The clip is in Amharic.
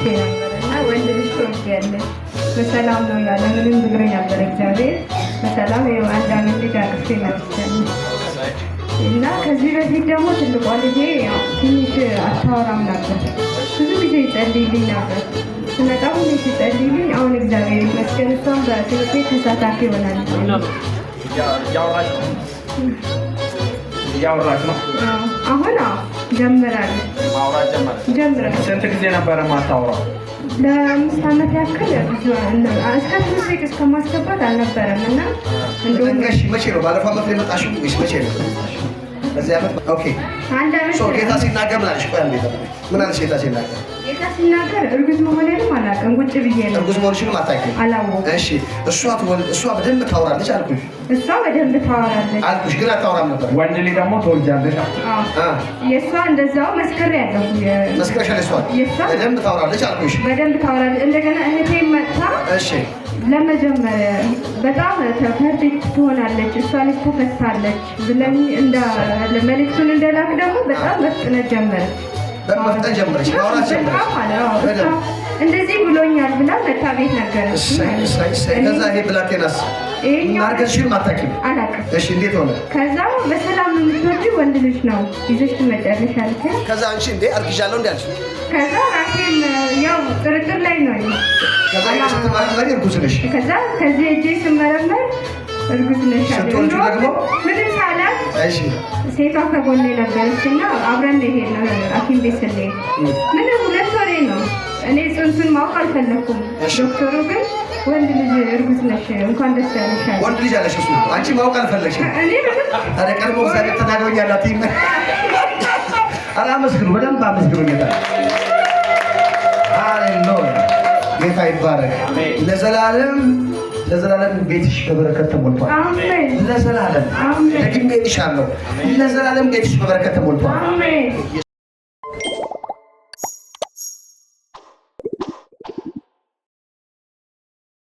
አግብቼ ነበር እና ወንድ ልጅ ትወልጃለሽ በሰላም ነው ያለ ምንም ብሎኝ ነበር እግዚአብሔር በሰላም አንድ ዓመት ልጅ አቅፌ መጥቻለሁ እና ከዚህ በፊት ደግሞ ትልቋ ልጄ ትንሽ አታወራም ነበር ብዙ ጊዜ ይጸልይልኝ ነበር ስመጣ ሁሌ ሲጸልይልኝ አሁን እግዚአብሔር ይመስገን እሷም በትምህርት ቤት ተሳታፊ ሆናለች እያወራች ነው አሁን ጀምራለች ጀምራለች ስንት ጊዜ ነበረ ማታወራው ለ5 ዓመት ያክል እስከ ትምህርት ቤት እስከማስገባት አልነበረም እና እንደውም መቼ ነው ባለፈው ዓመት የመጣሽው ወይስ መቼ ነው በዚህ ዓመት ኦኬ አንድ ዓመት ሶ ጌታ ሲናገር ምን አለሽ ቆይ አንዴ ምን አለሽ ጌታ ሲናገር እርጉዝ መሆኔንም አላውቅም ቁጭ ብዬ ነው እርጉዝ መሆንሽንም አታውቂም አላወኩም እሺ እሷ በደንብ ታወራለች አልኩሽ እሷ በደንብ ታወራለች አልኩሽ ግን አታወራም ነበር ወንድ ልጅ ደግሞ ትወልጃለሽ የእሷ እንደዛው መስከሬያለሁ መስከረሻል እሷ በደንብ ታወራለች አልኩሽ በደንብ ታወራለች እንደገና እህቴ መጣ እሺ ለመጀመሪያ በጣም ፐርፌክት ትሆናለች እሷ ልጅ ተፈታለች ብለኝ መልዕክቱን እንደላክ ደግሞ በጣም መፍጠን ጀመረች ማውራት ጀመረች እንደዚህ ብሎኛል ብላ መታ ቤት ነገረች ከዛ ይሄ ብላቴናስ ማርገዝሽን አታውቂም አላውቅም እሺ እንዴት ሆነ ከዛ በሰላም የምትወልጂው ወንድ ልጅ ነው ይዘሽ ትመጫለሽ አለችኝ ከዛ አንቺ እንዴ አርግዣለሁ እንዴ አልሽ ከዛ ራሴን ያው ጥርጥር ላይ ነው ከዛ ስትመረመሪ እርጉዝ ነሽ ከዛ ከዚህ እጄ ስመረመር እርጉዝ ነሽ ስትወልጂ ደግሞ ምንም ሳላት እሺ ሴቷ ከጎኔ ነበረች እና አብረን ሄድን ሐኪም ቤት ስንሄድ ምንም 2 ወሬ ነው እኔ ጽንሱን ማወቅ አልፈለኩም ዶክተሩ ግን ወንድ ልጅ እርጉዝ ነሽ እንኳን ደስ ያለሽ ወንድ ልጅ አለሽ እሱ አንቺ ማወቅ አልፈለግሽም እኔ ምንም ታዲያ ቀድሞ እግዚአብሔር ተናግሮኛል አትይም አላመስግኑ በደንብ አመስግኑ ጌታ ሃሌሉያ ጌታ ይባረክ ለዘላለም ቤትሽ በበረከት ተሞልቷል አሜን ለዘላለም ደግሜ እልሻለሁ ለዘላለም ቤትሽ በበረከት ተሞልቷል አሜን